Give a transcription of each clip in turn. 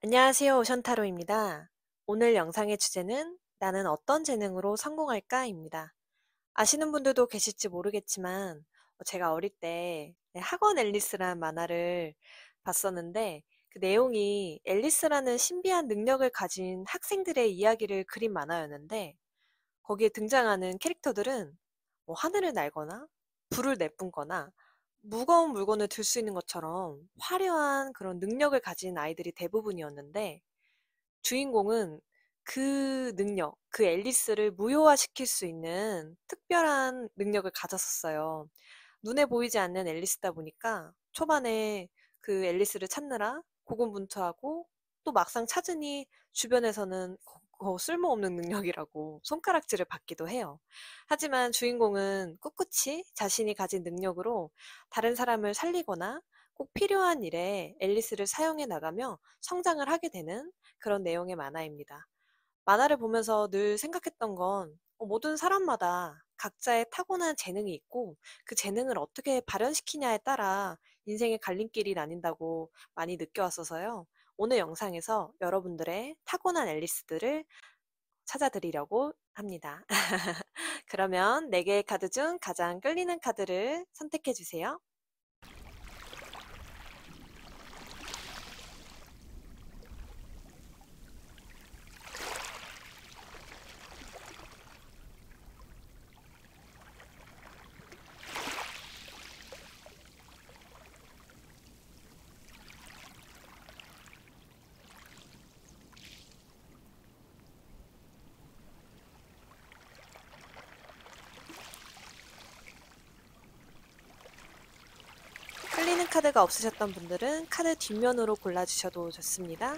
안녕하세요. 오션타로입니다. 오늘 영상의 주제는 나는 어떤 재능으로 성공할까입니다. 아시는 분들도 계실지 모르겠지만 제가 어릴 때 학원 앨리스라는 만화를 봤었는데 그 내용이 앨리스라는 신비한 능력을 가진 학생들의 이야기를 그린 만화였는데 거기에 등장하는 캐릭터들은 뭐 하늘을 날거나 불을 내뿜거나 무거운 물건을 들 수 있는 것처럼 화려한 그런 능력을 가진 아이들이 대부분이었는데 주인공은 그 능력, 그 앨리스를 무효화시킬 수 있는 특별한 능력을 가졌었어요. 눈에 보이지 않는 앨리스다 보니까 초반에 그 앨리스를 찾느라 고군분투하고 또 막상 찾으니 주변에서는 그거 쓸모없는 능력이라고 손가락질을 받기도 해요. 하지만 주인공은 꿋꿋이 자신이 가진 능력으로 다른 사람을 살리거나 꼭 필요한 일에 앨리스를 사용해 나가며 성장을 하게 되는 그런 내용의 만화입니다. 만화를 보면서 늘 생각했던 건 모든 사람마다 각자의 타고난 재능이 있고 그 재능을 어떻게 발현시키냐에 따라 인생의 갈림길이 나뉜다고 많이 느껴왔어서요. 오늘 영상에서 여러분들의 타고난 앨리스들을 찾아드리려고 합니다. 그러면 4개의 카드 중 가장 끌리는 카드를 선택해 주세요. 끌리는 카드가 없으셨던 분들은 카드 뒷면으로 골라주셔도 좋습니다.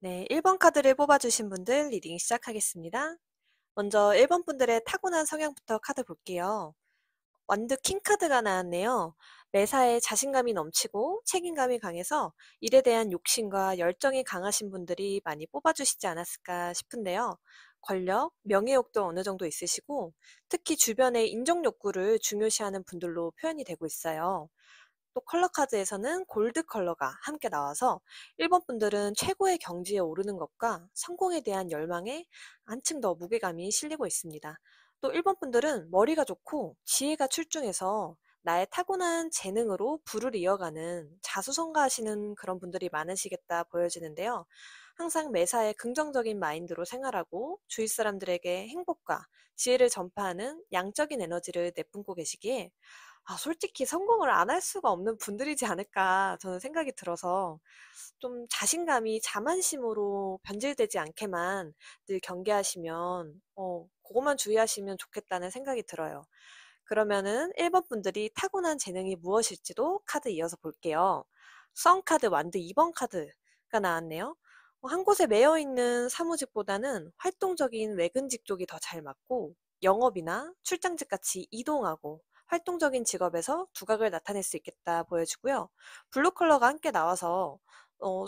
네, 1번 카드를 뽑아주신 분들 리딩 시작하겠습니다. 먼저 1번 분들의 타고난 성향부터 카드 볼게요. 완드 킹 카드가 나왔네요. 매사에 자신감이 넘치고 책임감이 강해서 일에 대한 욕심과 열정이 강하신 분들이 많이 뽑아주시지 않았을까 싶은데요. 권력, 명예욕도 어느 정도 있으시고 특히 주변의 인정 욕구를 중요시하는 분들로 표현이 되고 있어요. 또 컬러 카드에서는 골드 컬러가 함께 나와서 1번 분들은 최고의 경지에 오르는 것과 성공에 대한 열망에 한층 더 무게감이 실리고 있습니다. 또 1번 분들은 머리가 좋고 지혜가 출중해서 나의 타고난 재능으로 부를 이어가는 자수성가하시는 그런 분들이 많으시겠다 보여지는데요. 항상 매사에 긍정적인 마인드로 생활하고 주위 사람들에게 행복과 지혜를 전파하는 양적인 에너지를 내뿜고 계시기에 솔직히 성공을 안 할 수가 없는 분들이지 않을까 저는 생각이 들어서 좀 자신감이 자만심으로 변질되지 않게만 늘 경계하시면 고것만 주의하시면 좋겠다는 생각이 들어요. 그러면은 1번 분들이 타고난 재능이 무엇일지도 카드 이어서 볼게요. 성 카드 완드 2번 카드가 나왔네요. 한 곳에 매여 있는 사무직보다는 활동적인 외근직 쪽이 더 잘 맞고 영업이나 출장직 같이 이동하고 활동적인 직업에서 두각을 나타낼 수 있겠다 보여지고요. 블루 컬러가 함께 나와서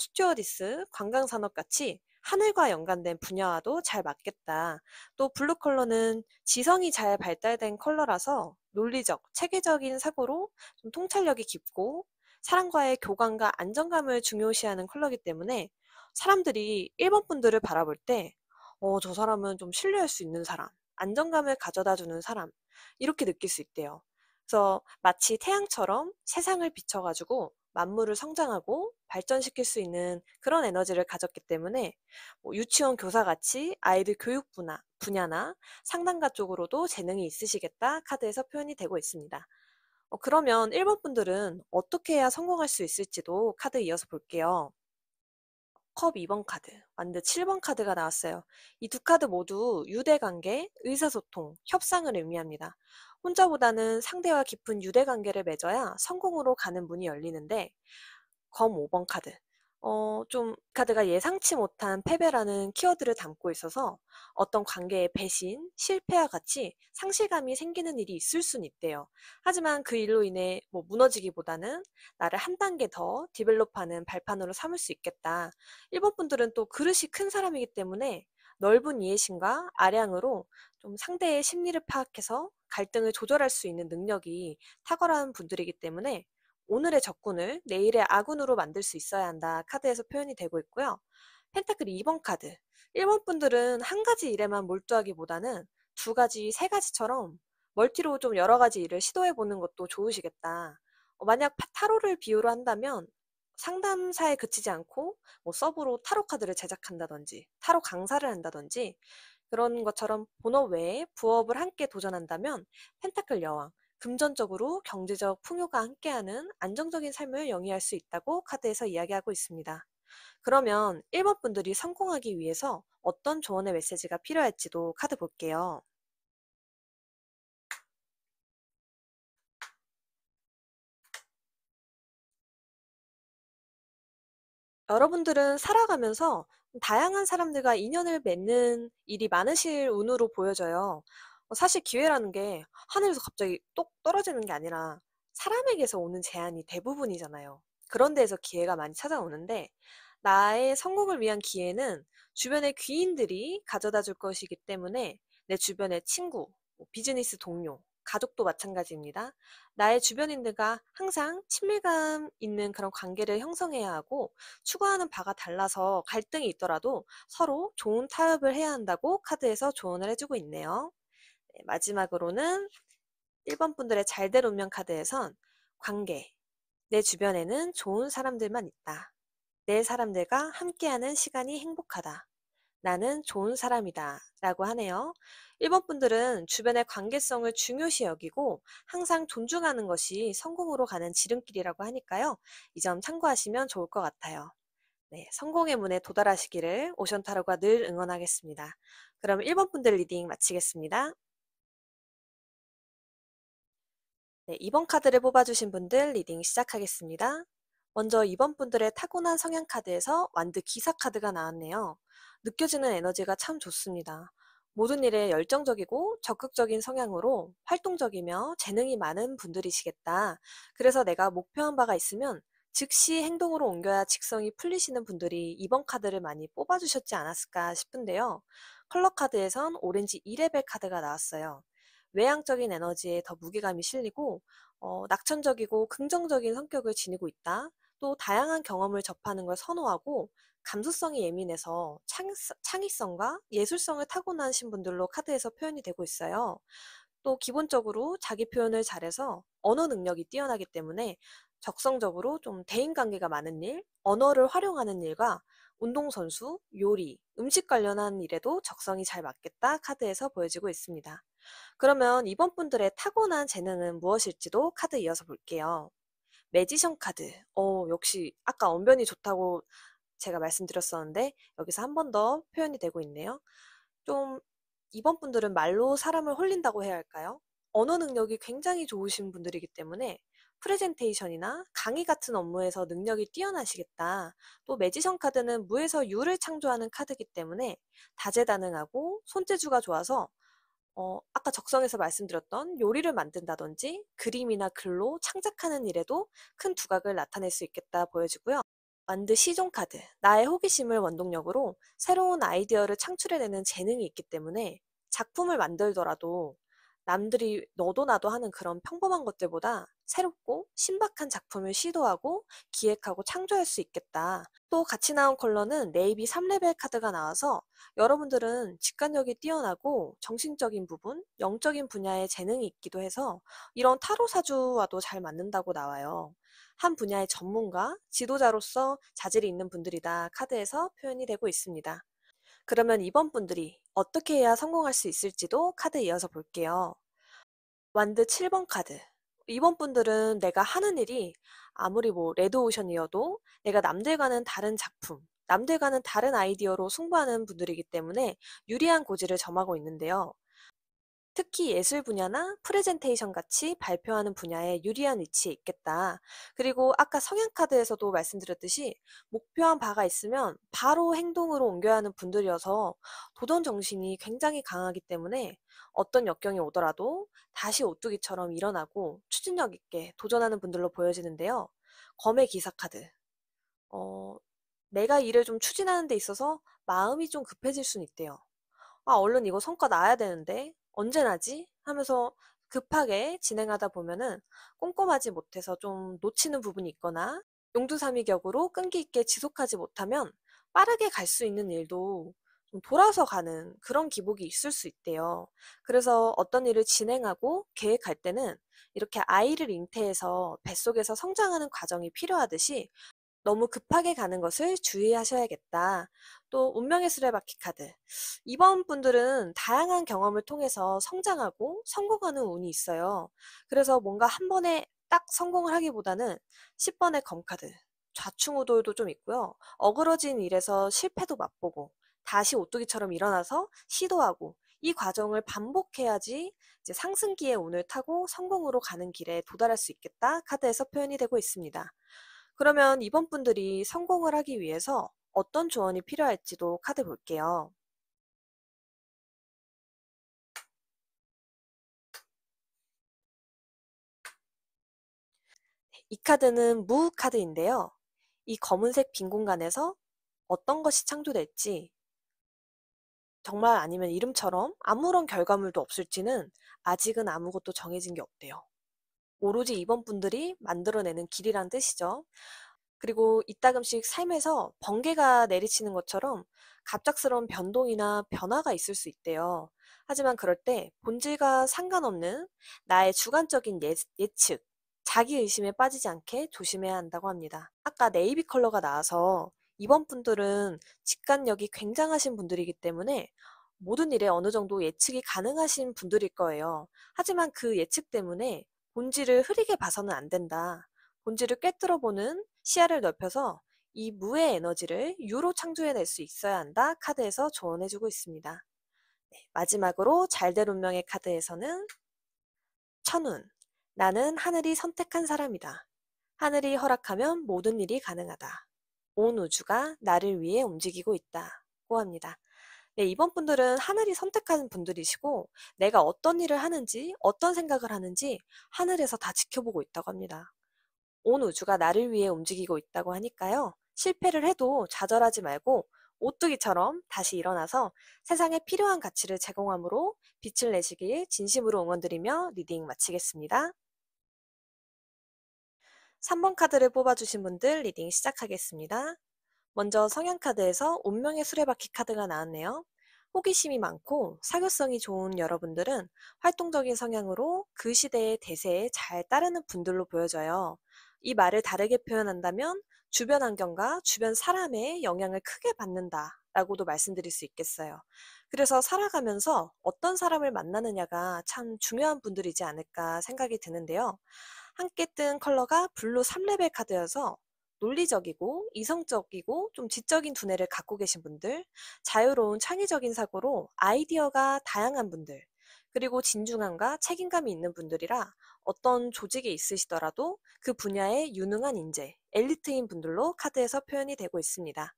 스튜어디스, 관광산업 같이 하늘과 연관된 분야와도 잘 맞겠다. 또 블루 컬러는 지성이 잘 발달된 컬러라서 논리적, 체계적인 사고로 좀 통찰력이 깊고 사람과의 교감과 안정감을 중요시하는 컬러이기 때문에 사람들이 1번 분들을 바라볼 때 저 사람은 좀 신뢰할 수 있는 사람, 안정감을 가져다 주는 사람 이렇게 느낄 수 있대요. 그래서 마치 태양처럼 세상을 비춰가지고 만물을 성장하고 발전시킬 수 있는 그런 에너지를 가졌기 때문에 뭐 유치원 교사같이 아이들 교육 분야나 상담가 쪽으로도 재능이 있으시겠다 카드에서 표현이 되고 있습니다. 그러면 1번 분들은 어떻게 해야 성공할 수 있을지도 카드 이어서 볼게요. 컵 2번 카드, 완드 7번 카드가 나왔어요. 이 두 카드 모두 유대관계, 의사소통, 협상을 의미합니다. 혼자보다는 상대와 깊은 유대관계를 맺어야 성공으로 가는 문이 열리는데, 검 5번 카드. 좀 카드가 예상치 못한 패배라는 키워드를 담고 있어서 어떤 관계의 배신, 실패와 같이 상실감이 생기는 일이 있을 수는 있대요. 하지만 그 일로 인해 뭐 무너지기보다는 나를 한 단계 더 디벨롭하는 발판으로 삼을 수 있겠다. 일본 분들은 또 그릇이 큰 사람이기 때문에 넓은 이해심과 아량으로 좀 상대의 심리를 파악해서 갈등을 조절할 수 있는 능력이 탁월한 분들이기 때문에 오늘의 적군을 내일의 아군으로 만들 수 있어야 한다 카드에서 표현이 되고 있고요. 펜타클 2번 카드. 1번 분들은 한 가지 일에만 몰두하기보다는 두 가지, 세 가지처럼 멀티로 좀 여러 가지 일을 시도해 보는 것도 좋으시겠다. 만약 타로를 비유로 한다면 상담사에 그치지 않고 뭐 서브로 타로 카드를 제작한다든지 타로 강사를 한다든지 그런 것처럼 본업 외에 부업을 함께 도전한다면 펜타클 여왕, 금전적으로 경제적 풍요가 함께하는 안정적인 삶을 영위할 수 있다고 카드에서 이야기하고 있습니다. 그러면 1번 분들이 성공하기 위해서 어떤 조언의 메시지가 필요할지도 카드 볼게요. 여러분들은 살아가면서 다양한 사람들과 인연을 맺는 일이 많으실 운으로 보여져요. 사실 기회라는 게 하늘에서 갑자기 똑 떨어지는 게 아니라 사람에게서 오는 제안이 대부분이잖아요. 그런 데에서 기회가 많이 찾아오는데 나의 성공을 위한 기회는 주변의 귀인들이 가져다 줄 것이기 때문에 내 주변의 친구, 뭐 비즈니스 동료, 가족도 마찬가지입니다. 나의 주변인들과 항상 친밀감 있는 그런 관계를 형성해야 하고 추구하는 바가 달라서 갈등이 있더라도 서로 좋은 타협을 해야 한다고 카드에서 조언을 해주고 있네요. 네, 마지막으로는 1번 분들의 잘될 운명 카드에선 관계, 내 주변에는 좋은 사람들만 있다. 내 사람들과 함께하는 시간이 행복하다. 나는 좋은 사람이다. 라고 하네요. 1번 분들은 주변의 관계성을 중요시 여기고 항상 존중하는 것이 성공으로 가는 지름길이라고 하니까요. 이 점 참고하시면 좋을 것 같아요. 네, 성공의 문에 도달하시기를 오션타로가 늘 응원하겠습니다. 그럼 1번 분들 리딩 마치겠습니다. 네, 2번 카드를 뽑아주신 분들 리딩 시작하겠습니다. 먼저 2번 분들의 타고난 성향 카드에서 완드 기사 카드가 나왔네요. 느껴지는 에너지가 참 좋습니다. 모든 일에 열정적이고 적극적인 성향으로 활동적이며 재능이 많은 분들이시겠다. 그래서 내가 목표한 바가 있으면 즉시 행동으로 옮겨야 직성이 풀리시는 분들이 2번 카드를 많이 뽑아주셨지 않았을까 싶은데요. 컬러 카드에선 오렌지 2레벨 카드가 나왔어요. 외향적인 에너지에 더 무게감이 실리고 낙천적이고 긍정적인 성격을 지니고 있다. 또 다양한 경험을 접하는 걸 선호하고 감수성이 예민해서 창의성과 예술성을 타고나신 분들로 카드에서 표현이 되고 있어요. 또 기본적으로 자기 표현을 잘해서 언어 능력이 뛰어나기 때문에 적성적으로 좀 대인관계가 많은 일, 언어를 활용하는 일과 운동선수, 요리, 음식 관련한 일에도 적성이 잘 맞겠다 카드에서 보여지고 있습니다. 그러면 이번 분들의 타고난 재능은 무엇일지도 카드 이어서 볼게요. 매지션 카드. 역시 아까 언변이 좋다고 제가 말씀드렸었는데 여기서 한 번 더 표현이 되고 있네요. 좀 이번 분들은 말로 사람을 홀린다고 해야 할까요? 언어 능력이 굉장히 좋으신 분들이기 때문에 프레젠테이션이나 강의 같은 업무에서 능력이 뛰어나시겠다. 또 매지션 카드는 무에서 유를 창조하는 카드이기 때문에 다재다능하고 손재주가 좋아서 아까 적성에서 말씀드렸던 요리를 만든다든지 그림이나 글로 창작하는 일에도 큰 두각을 나타낼 수 있겠다 보여지고요. 완드 시종 카드. 나의 호기심을 원동력으로 새로운 아이디어를 창출해내는 재능이 있기 때문에 작품을 만들더라도 남들이 너도 나도 하는 그런 평범한 것들보다 새롭고 신박한 작품을 시도하고 기획하고 창조할 수 있겠다. 또 같이 나온 컬러는 네이비 3레벨 카드가 나와서 여러분들은 직관력이 뛰어나고 정신적인 부분, 영적인 분야에 재능이 있기도 해서 이런 타로 사주와도 잘 맞는다고 나와요. 한 분야의 전문가, 지도자로서 자질이 있는 분들이다 카드에서 표현이 되고 있습니다. 그러면 이번 분들이 어떻게 해야 성공할 수 있을지도 카드 이어서 볼게요. 완드 7번 카드. 이번 분들은 내가 하는 일이 아무리 뭐 레드오션이어도 내가 남들과는 다른 작품, 남들과는 다른 아이디어로 승부하는 분들이기 때문에 유리한 고지를 점하고 있는데요. 특히 예술 분야나 프레젠테이션 같이 발표하는 분야에 유리한 위치에 있겠다. 그리고 아까 성향카드에서도 말씀드렸듯이 목표한 바가 있으면 바로 행동으로 옮겨야 하는 분들이어서 도전 정신이 굉장히 강하기 때문에 어떤 역경이 오더라도 다시 오뚜기처럼 일어나고 추진력 있게 도전하는 분들로 보여지는데요. 검의 기사 카드. 어, 내가 일을 좀 추진하는 데 있어서 마음이 좀 급해질 수는 있대요. 아, 얼른 이거 성과 나야 되는데 언제 나지? 하면서 급하게 진행하다 보면은 꼼꼼하지 못해서 좀 놓치는 부분이 있거나 용두사미격으로 끈기 있게 지속하지 못하면 빠르게 갈 수 있는 일도 좀 돌아서 가는 그런 기복이 있을 수 있대요. 그래서 어떤 일을 진행하고 계획할 때는 이렇게 아이를 잉태해서 뱃속에서 성장하는 과정이 필요하듯이 너무 급하게 가는 것을 주의하셔야겠다. 또 운명의 수레바퀴 카드. 이번 분들은 다양한 경험을 통해서 성장하고 성공하는 운이 있어요. 그래서 뭔가 한 번에 딱 성공을 하기보다는 10번의 검카드. 좌충우돌도 좀 있고요. 어그러진 일에서 실패도 맛보고 다시 오뚜기처럼 일어나서 시도하고 이 과정을 반복해야지 이제 상승기의 운을 타고 성공으로 가는 길에 도달할 수 있겠다 카드에서 표현이 되고 있습니다. 그러면 이번 분들이 성공을 하기 위해서 어떤 조언이 필요할지도 카드 볼게요. 이 카드는 무 카드인데요. 이 검은색 빈 공간에서 어떤 것이 창조될지 정말 아니면 이름처럼 아무런 결과물도 없을지는 아직은 아무것도 정해진 게 없대요. 오로지 이번 분들이 만들어내는 길이란 뜻이죠. 그리고 이따금씩 삶에서 번개가 내리치는 것처럼 갑작스러운 변동이나 변화가 있을 수 있대요. 하지만 그럴 때 본질과 상관없는 나의 주관적인 예측, 자기 의심에 빠지지 않게 조심해야 한다고 합니다. 아까 네이비 컬러가 나와서 이번 분들은 직관력이 굉장하신 분들이기 때문에 모든 일에 어느 정도 예측이 가능하신 분들일 거예요. 하지만 그 예측 때문에 본질을 흐리게 봐서는 안 된다. 본질을 꿰뚫어보는 시야를 넓혀서 이 무의 에너지를 유로 창조해낼 수 있어야 한다 카드에서 조언해주고 있습니다. 네, 마지막으로 잘될 운명의 카드에서는 천운. 나는 하늘이 선택한 사람이다. 하늘이 허락하면 모든 일이 가능하다. 온 우주가 나를 위해 움직이고 있다고 합니다. 네, 이번 분들은 하늘이 선택한 분들이시고 내가 어떤 일을 하는지 어떤 생각을 하는지 하늘에서 다 지켜보고 있다고 합니다. 온 우주가 나를 위해 움직이고 있다고 하니까요. 실패를 해도 좌절하지 말고 오뚜기처럼 다시 일어나서 세상에 필요한 가치를 제공함으로 빛을 내시길 진심으로 응원드리며 리딩 마치겠습니다. 3번 카드를 뽑아주신 분들 리딩 시작하겠습니다. 먼저 성향카드에서 운명의 수레바퀴 카드가 나왔네요. 호기심이 많고 사교성이 좋은 여러분들은 활동적인 성향으로 그 시대의 대세에 잘 따르는 분들로 보여져요. 이 말을 다르게 표현한다면 주변 환경과 주변 사람의 영향을 크게 받는다 라고도 말씀드릴 수 있겠어요. 그래서 살아가면서 어떤 사람을 만나느냐가 참 중요한 분들이지 않을까 생각이 드는데요. 함께 뜬 컬러가 블루 3레벨 카드여서 논리적이고 이성적이고 좀 지적인 두뇌를 갖고 계신 분들, 자유로운 창의적인 사고로 아이디어가 다양한 분들, 그리고 진중함과 책임감이 있는 분들이라 어떤 조직에 있으시더라도 그 분야에 유능한 인재, 엘리트인 분들로 카드에서 표현이 되고 있습니다.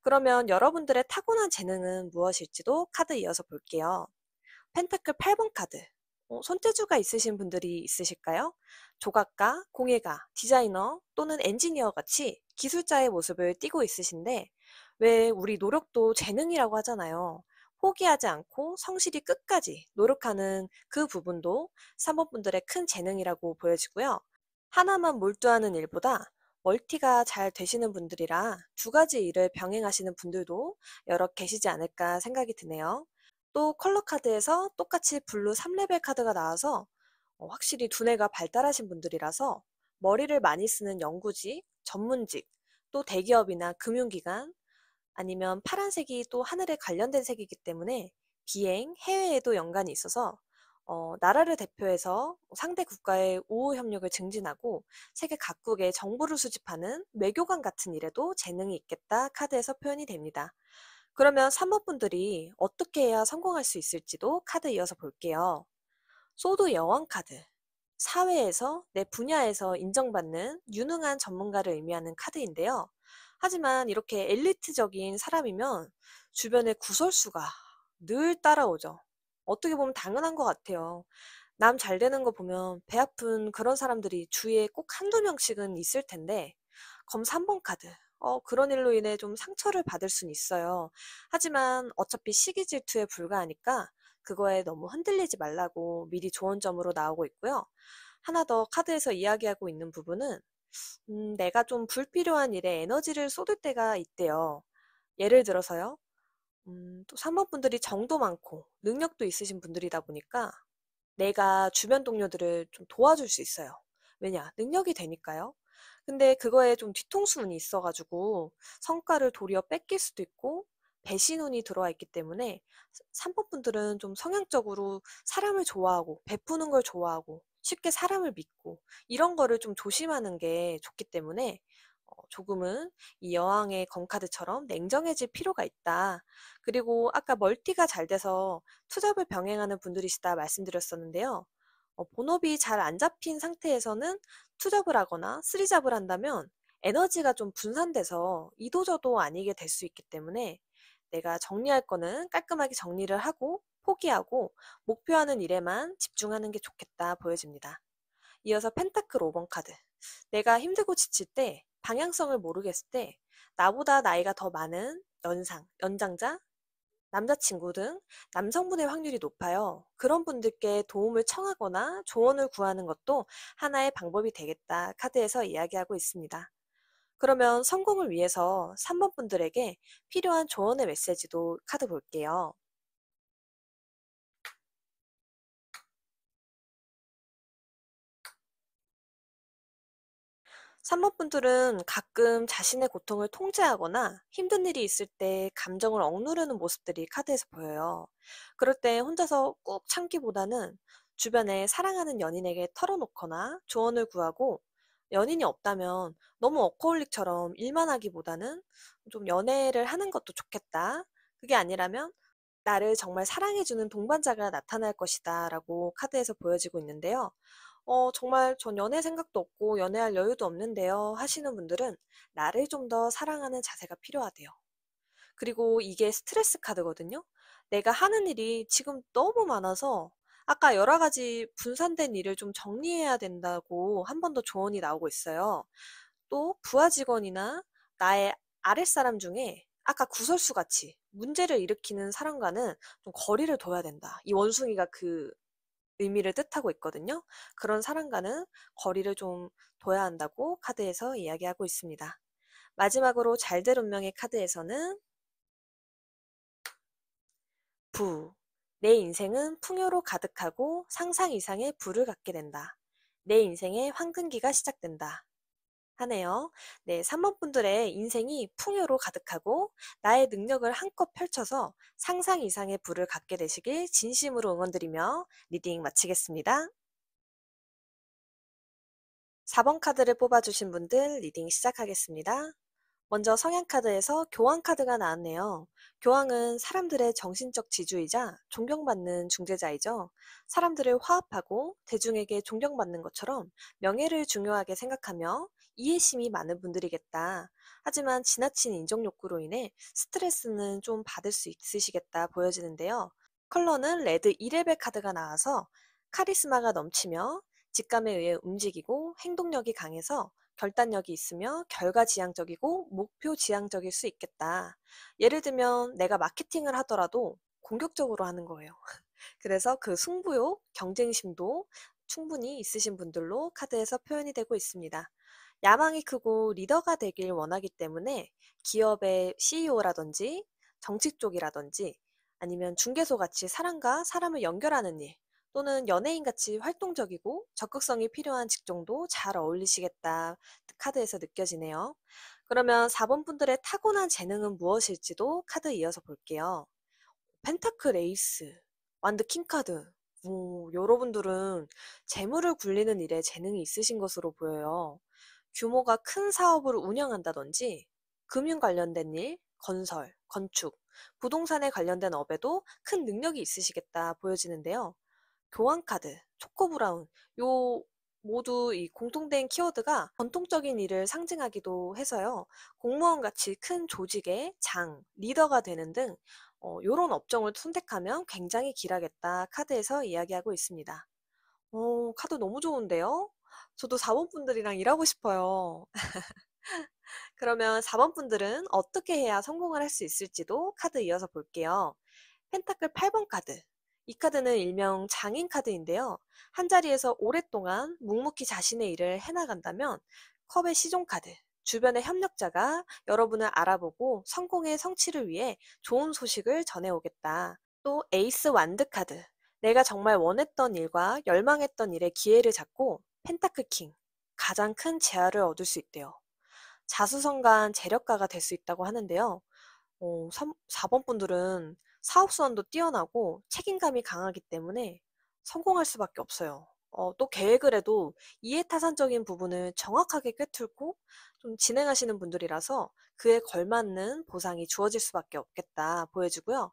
그러면 여러분들의 타고난 재능은 무엇일지도 카드 이어서 볼게요. 펜타클 8번 카드. 손재주가 있으신 분들이 있으실까요? 조각가, 공예가, 디자이너 또는 엔지니어 같이 기술자의 모습을 띠고 있으신데 왜 우리 노력도 재능이라고 하잖아요. 포기하지 않고 성실히 끝까지 노력하는 그 부분도 3번 분들의 큰 재능이라고 보여지고요. 하나만 몰두하는 일보다 멀티가 잘 되시는 분들이라 두 가지 일을 병행하시는 분들도 여러 계시지 않을까 생각이 드네요. 또 컬러 카드에서 똑같이 블루 3레벨 카드가 나와서 확실히 두뇌가 발달하신 분들이라서 머리를 많이 쓰는 연구직, 전문직, 또 대기업이나 금융기관, 아니면 파란색이 또 하늘에 관련된 색이기 때문에 비행, 해외에도 연관이 있어서 나라를 대표해서 상대 국가의 우호 협력을 증진하고 세계 각국의 정보를 수집하는 외교관 같은 일에도 재능이 있겠다 카드에서 표현이 됩니다. 그러면 3번 분들이 어떻게 해야 성공할 수 있을지도 카드 이어서 볼게요. 소드 여왕 카드. 사회에서 내 분야에서 인정받는 유능한 전문가를 의미하는 카드인데요. 하지만 이렇게 엘리트적인 사람이면 주변의 구설수가 늘 따라오죠. 어떻게 보면 당연한 것 같아요. 남 잘 되는 거 보면 배 아픈 그런 사람들이 주위에 꼭 한두 명씩은 있을 텐데, 검 3번 카드. 그런 일로 인해 좀 상처를 받을 순 있어요. 하지만 어차피 시기 질투에 불과하니까 그거에 너무 흔들리지 말라고 미리 좋은 점으로 나오고 있고요. 하나 더 카드에서 이야기하고 있는 부분은 내가 좀 불필요한 일에 에너지를 쏟을 때가 있대요. 예를 들어서요. 또 3번 분들이 정도 많고 능력도 있으신 분들이다 보니까 내가 주변 동료들을 좀 도와줄 수 있어요. 왜냐? 능력이 되니까요. 근데 그거에 좀 뒤통수운이 있어가지고 성과를 도리어 뺏길 수도 있고 배신운이 들어와 있기 때문에 3번 분들은 좀 성향적으로 사람을 좋아하고 베푸는 걸 좋아하고 쉽게 사람을 믿고 이런 거를 좀 조심하는 게 좋기 때문에 조금은 이 여왕의 검카드처럼 냉정해질 필요가 있다. 그리고 아까 멀티가 잘 돼서 투잡을 병행하는 분들이시다 말씀드렸었는데요. 본업이 잘 안 잡힌 상태에서는 투잡을 하거나 쓰리잡을 한다면 에너지가 좀 분산돼서 이도저도 아니게 될 수 있기 때문에 내가 정리할 거는 깔끔하게 정리를 하고 포기하고 목표하는 일에만 집중하는 게 좋겠다 보여집니다. 이어서 펜타클 5번 카드. 내가 힘들고 지칠 때, 방향성을 모르겠을 때, 나보다 나이가 더 많은 연장자, 남자친구 등 남성분의 확률이 높아요. 그런 분들께 도움을 청하거나 조언을 구하는 것도 하나의 방법이 되겠다 카드에서 이야기하고 있습니다. 그러면 성공을 위해서 3번 분들에게 필요한 조언의 메시지도 카드 볼게요. 3번 분들은 가끔 자신의 고통을 통제하거나 힘든 일이 있을 때 감정을 억누르는 모습들이 카드에서 보여요. 그럴 때 혼자서 꾹 참기보다는 주변에 사랑하는 연인에게 털어놓거나 조언을 구하고 연인이 없다면 너무 워커홀릭처럼 일만 하기보다는 좀 연애를 하는 것도 좋겠다. 그게 아니라면 나를 정말 사랑해주는 동반자가 나타날 것이다 라고 카드에서 보여지고 있는데요. 정말 전 연애 생각도 없고 연애할 여유도 없는데요 하시는 분들은 나를 좀 더 사랑하는 자세가 필요하대요. 그리고 이게 스트레스 카드거든요. 내가 하는 일이 지금 너무 많아서 아까 여러 가지 분산된 일을 좀 정리해야 된다고 한 번 더 조언이 나오고 있어요. 또 부하 직원이나 나의 아랫사람 중에 아까 구설수 같이 문제를 일으키는 사람과는 좀 거리를 둬야 된다. 이 원숭이가 그 의미를 뜻하고 있거든요. 그런 사람과는 거리를 좀 둬야 한다고 카드에서 이야기하고 있습니다. 마지막으로 잘 될 운명의 카드에서는 부. 내 인생은 풍요로 가득하고 상상 이상의 부를 갖게 된다. 내 인생의 황금기가 시작된다. 하네요. 네, 3번 분들의 인생이 풍요로 가득하고 나의 능력을 한껏 펼쳐서 상상 이상의 부를 갖게 되시길 진심으로 응원드리며 리딩 마치겠습니다. 4번 카드를 뽑아주신 분들 리딩 시작하겠습니다. 먼저 성향카드에서 교황카드가 나왔네요. 교황은 사람들의 정신적 지주이자 존경받는 중재자이죠. 사람들을 화합하고 대중에게 존경받는 것처럼 명예를 중요하게 생각하며 이해심이 많은 분들이겠다. 하지만 지나친 인정 욕구로 인해 스트레스는 좀 받을 수 있으시겠다 보여지는데요. 컬러는 레드 2레벨 카드가 나와서 카리스마가 넘치며 직감에 의해 움직이고 행동력이 강해서 결단력이 있으며 결과지향적이고 목표지향적일 수 있겠다. 예를 들면 내가 마케팅을 하더라도 공격적으로 하는 거예요. 그래서 그 승부욕, 경쟁심도 충분히 있으신 분들로 카드에서 표현이 되고 있습니다. 야망이 크고 리더가 되길 원하기 때문에 기업의 CEO라든지 정치 쪽이라든지 아니면 중개소 같이 사람과 사람을 연결하는 일 또는 연예인 같이 활동적이고 적극성이 필요한 직종도 잘 어울리시겠다 카드에서 느껴지네요. 그러면 4번 분들의 타고난 재능은 무엇일지도 카드 이어서 볼게요. 펜타클 에이스, 완드 킹카드. 여러분들은 재물을 굴리는 일에 재능이 있으신 것으로 보여요. 규모가 큰 사업을 운영한다든지, 금융 관련된 일, 건설, 건축, 부동산에 관련된 업에도 큰 능력이 있으시겠다 보여지는데요. 교환카드, 초코브라운, 요 모두 이 공통된 키워드가 전통적인 일을 상징하기도 해서요. 공무원 같이 큰 조직의 장, 리더가 되는 등 요런 업종을 선택하면 굉장히 길하겠다 카드에서 이야기하고 있습니다. 카드 너무 좋은데요? 저도 4번 분들이랑 일하고 싶어요. 그러면 4번 분들은 어떻게 해야 성공을 할 수 있을지도 카드 이어서 볼게요. 펜타클 8번 카드. 이 카드는 일명 장인 카드인데요. 한 자리에서 오랫동안 묵묵히 자신의 일을 해나간다면 컵의 시종 카드. 주변의 협력자가 여러분을 알아보고 성공의 성취를 위해 좋은 소식을 전해오겠다. 또 에이스 완드 카드. 내가 정말 원했던 일과 열망했던 일의 기회를 잡고 펜타클 킹. 가장 큰 재화를 얻을 수 있대요. 자수성가한 재력가가 될 수 있다고 하는데요. 4번 분들은 사업수완도 뛰어나고 책임감이 강하기 때문에 성공할 수밖에 없어요. 또 계획을 해도 이해타산적인 부분을 정확하게 꿰뚫고 좀 진행하시는 분들이라서 그에 걸맞는 보상이 주어질 수밖에 없겠다 보여지고요.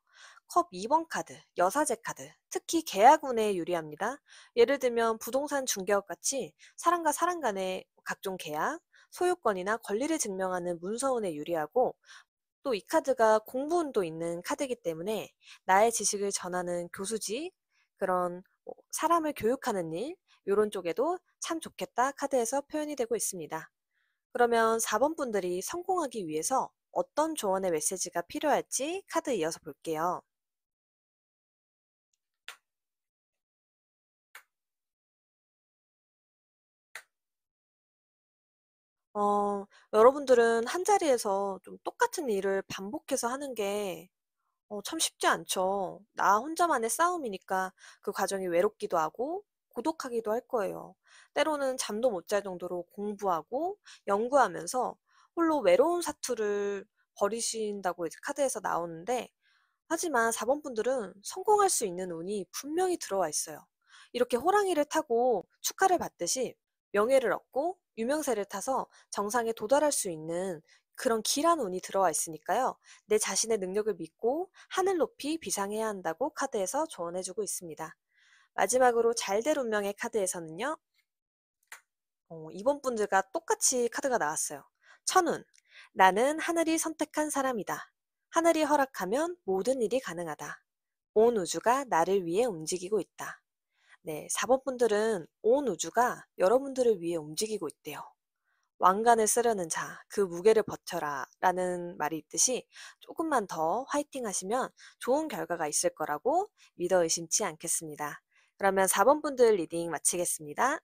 컵 2번 카드, 여사제 카드, 특히 계약운에 유리합니다. 예를 들면 부동산 중개업 같이 사람과 사람 간의 각종 계약, 소유권이나 권리를 증명하는 문서운에 유리하고 또 이 카드가 공부운도 있는 카드이기 때문에 나의 지식을 전하는 교수직, 그런 사람을 교육하는 일, 요런 쪽에도 참 좋겠다 카드에서 표현이 되고 있습니다. 그러면 4번 분들이 성공하기 위해서 어떤 조언의 메시지가 필요할지 카드 이어서 볼게요. 여러분들은 한 자리에서 좀 똑같은 일을 반복해서 하는 게 참 쉽지 않죠. 나 혼자만의 싸움이니까 그 과정이 외롭기도 하고 고독하기도 할 거예요. 때로는 잠도 못 잘 정도로 공부하고 연구하면서 홀로 외로운 사투를 벌이신다고 이제 카드에서 나오는데 하지만 4번 분들은 성공할 수 있는 운이 분명히 들어와 있어요. 이렇게 호랑이를 타고 축하를 받듯이 명예를 얻고 유명세를 타서 정상에 도달할 수 있는 그런 길한 운이 들어와 있으니까요. 내 자신의 능력을 믿고 하늘 높이 비상해야 한다고 카드에서 조언해주고 있습니다. 마지막으로 잘 될 운명의 카드에서는요. 이번 분들과 똑같이 카드가 나왔어요. 천운. 나는 하늘이 선택한 사람이다. 하늘이 허락하면 모든 일이 가능하다. 온 우주가 나를 위해 움직이고 있다. 네, 4번 분들은 온 우주가 여러분들을 위해 움직이고 있대요. 왕관을 쓰려는 자, 그 무게를 버텨라 라는 말이 있듯이 조금만 더 화이팅 하시면 좋은 결과가 있을 거라고 믿어 의심치 않겠습니다. 그러면 4번 분들 리딩 마치겠습니다.